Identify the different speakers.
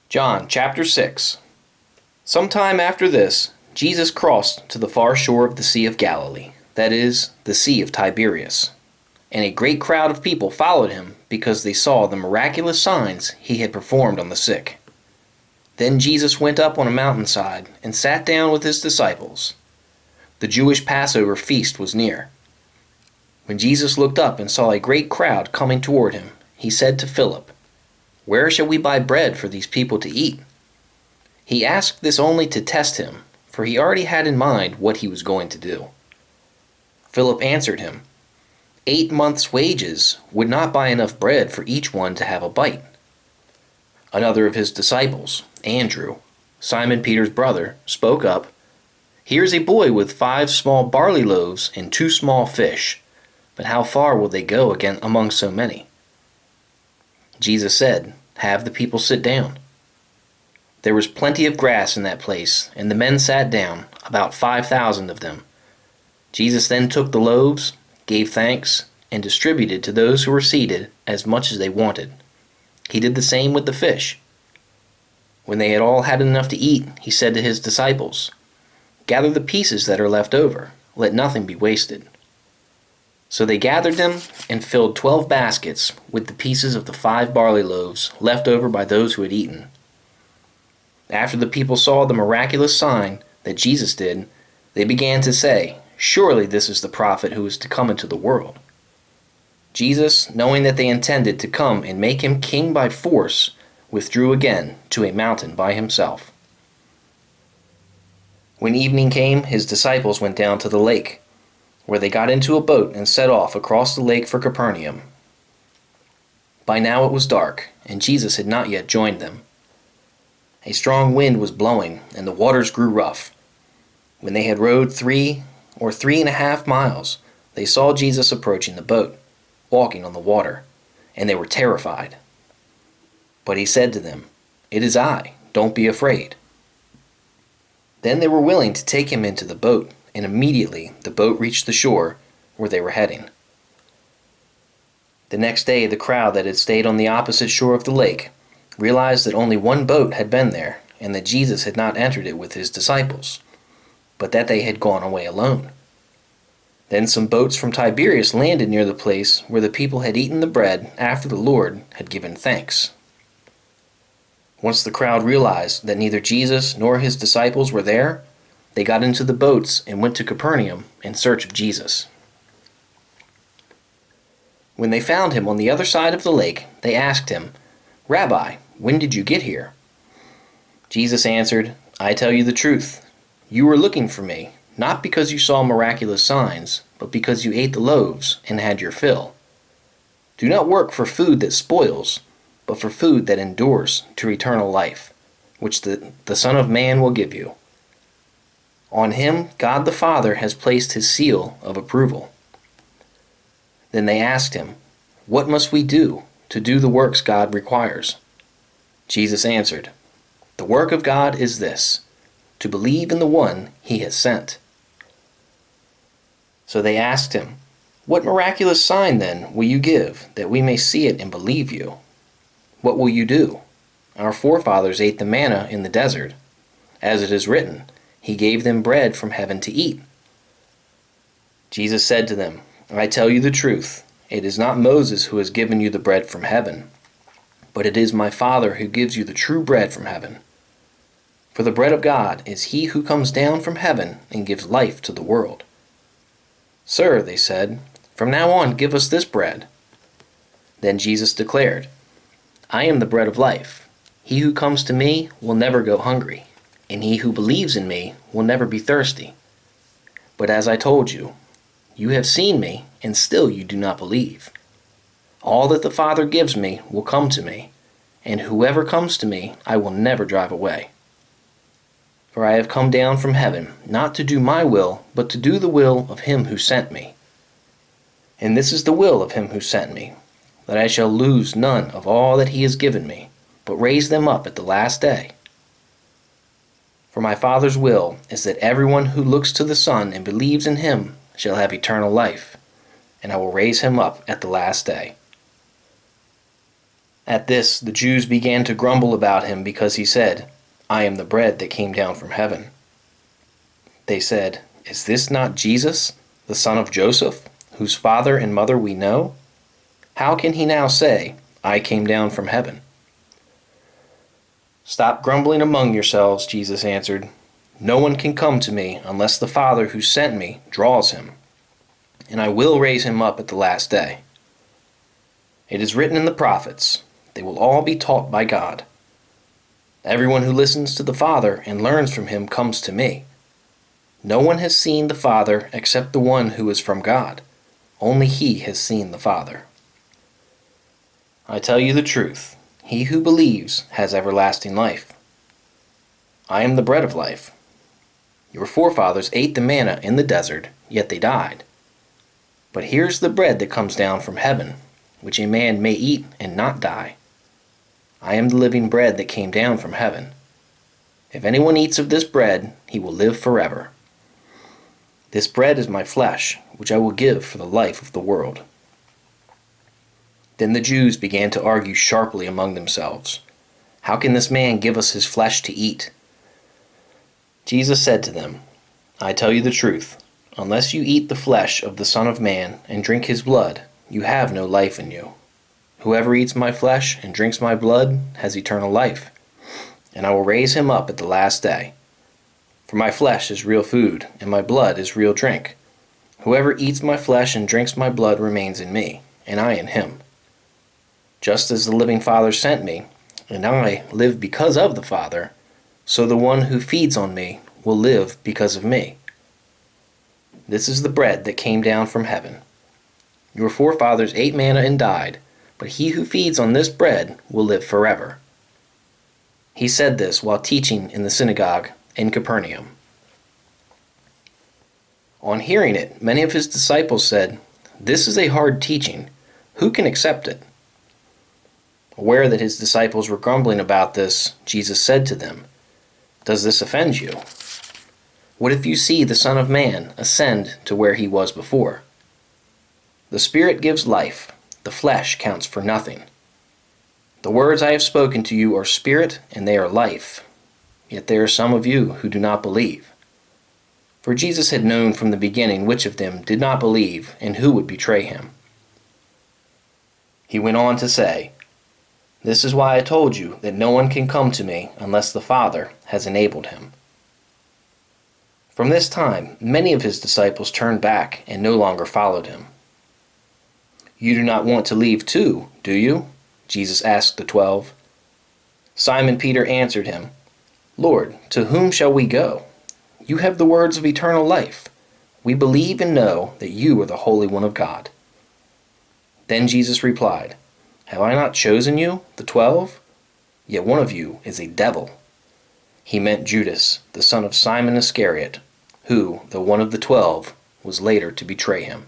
Speaker 1: John chapter 6. Sometime after this, Jesus crossed to the far shore of the Sea of Galilee, that is, the Sea of Tiberias. And a great crowd of people followed him because they saw the miraculous signs he had performed on the sick. Then Jesus went up on a mountainside and sat down with his disciples. The Jewish Passover feast was near. When Jesus looked up and saw a great crowd coming toward him, he said to Philip, "Where shall we buy bread for these people to eat?" He asked this only to test him, for he already had in mind what he was going to do. Philip answered him, 8 months' wages would not buy enough bread for each one to have a bite. Another of his disciples, Andrew, Simon Peter's brother, spoke up, "Here's a boy with 5 small barley loaves and 2 small fish, but how far will they go again among so many?" Jesus said, "Have the people sit down." There was plenty of grass in that place, and the men sat down, about 5,000 of them. Jesus then took the loaves, gave thanks, and distributed to those who were seated as much as they wanted. He did the same with the fish. When they had all had enough to eat, he said to his disciples, "Gather the pieces that are left over, let nothing be wasted." So they gathered them and filled 12 baskets with the pieces of the 5 barley loaves left over by those who had eaten. After the people saw the miraculous sign that Jesus did, they began to say, "Surely this is the prophet who is to come into the world." Jesus, knowing that they intended to come and make him king by force, withdrew again to a mountain by himself. When evening came, his disciples went down to the lake, where they got into a boat and set off across the lake for Capernaum. By now it was dark, and Jesus had not yet joined them. A strong wind was blowing, and the waters grew rough. When they had rowed 3 or 3.5 miles, they saw Jesus approaching the boat, walking on the water, and they were terrified. But he said to them, "It is I, don't be afraid." Then they were willing to take him into the boat, and immediately the boat reached the shore where they were heading. The next day the crowd that had stayed on the opposite shore of the lake realized that only one boat had been there, and that Jesus had not entered it with his disciples, but that they had gone away alone. Then some boats from Tiberias landed near the place where the people had eaten the bread after the Lord had given thanks. Once the crowd realized that neither Jesus nor his disciples were there, they got into the boats and went to Capernaum in search of Jesus. When they found him on the other side of the lake, they asked him, "Rabbi, when did you get here?" Jesus answered, "I tell you the truth. You were looking for me, not because you saw miraculous signs, but because you ate the loaves and had your fill. Do not work for food that spoils, but for food that endures to eternal life, which the Son of Man will give you. On him God the Father has placed his seal of approval." Then they asked him, "What must we do to do the works God requires?" Jesus answered, "The work of God is this, to believe in the one he has sent." So they asked him, "What miraculous sign then will you give, that we may see it and believe you? What will you do? Our forefathers ate the manna in the desert. As it is written, he gave them bread from heaven to eat." Jesus said to them, "I tell you the truth, it is not Moses who has given you the bread from heaven, but it is my Father who gives you the true bread from heaven. For the bread of God is he who comes down from heaven and gives life to the world." "Sir," they said, "from now on give us this bread." Then Jesus declared, "I am the bread of life. He who comes to me will never go hungry, and he who believes in me will never be thirsty. But as I told you, you have seen me, and still you do not believe. All that the Father gives me will come to me, and whoever comes to me I will never drive away. For I have come down from heaven, not to do my will, but to do the will of him who sent me. And this is the will of him who sent me, that I shall lose none of all that he has given me, but raise them up at the last day. For my Father's will is that everyone who looks to the Son and believes in him shall have eternal life, and I will raise him up at the last day." At this, the Jews began to grumble about him because he said, "I am the bread that came down from heaven." They said, "Is this not Jesus, the son of Joseph, whose father and mother we know? How can he now say, 'I came down from heaven'?" "Stop grumbling among yourselves," Jesus answered. "No one can come to me unless the Father who sent me draws him, and I will raise him up at the last day. It is written in the prophets, they will all be taught by God. Everyone who listens to the Father and learns from him comes to me. No one has seen the Father except the one who is from God. Only he has seen the Father. I tell you the truth, he who believes has everlasting life. I am the bread of life. Your forefathers ate the manna in the desert, yet they died. But here's the bread that comes down from heaven, which a man may eat and not die. I am the living bread that came down from heaven. If anyone eats of this bread, he will live forever. This bread is my flesh, which I will give for the life of the world." Then the Jews began to argue sharply among themselves, "How can this man give us his flesh to eat?" Jesus said to them, "I tell you the truth, unless you eat the flesh of the Son of Man and drink his blood, you have no life in you. Whoever eats my flesh and drinks my blood has eternal life, and I will raise him up at the last day. For my flesh is real food, and my blood is real drink. Whoever eats my flesh and drinks my blood remains in me, and I in him. Just as the living Father sent me, and I live because of the Father, so the one who feeds on me will live because of me. This is the bread that came down from heaven. Your forefathers ate manna and died, but he who feeds on this bread will live forever." He said this while teaching in the synagogue in Capernaum. On hearing it, many of his disciples said, "This is a hard teaching. Who can accept it?" Aware that his disciples were grumbling about this, Jesus said to them, "Does this offend you? What if you see the Son of Man ascend to where he was before? The Spirit gives life, the flesh counts for nothing. The words I have spoken to you are spirit and they are life, yet there are some of you who do not believe." For Jesus had known from the beginning which of them did not believe and who would betray him. He went on to say, "This is why I told you that no one can come to me unless the Father has enabled him." From this time, many of his disciples turned back and no longer followed him. "You do not want to leave too, do you?" Jesus asked the 12. Simon Peter answered him, "Lord, to whom shall we go? You have the words of eternal life. We believe and know that you are the Holy One of God." Then Jesus replied, "Have I not chosen you, the 12? Yet one of you is a devil." He meant Judas, the son of Simon Iscariot, who, though one of the 12, was later to betray him.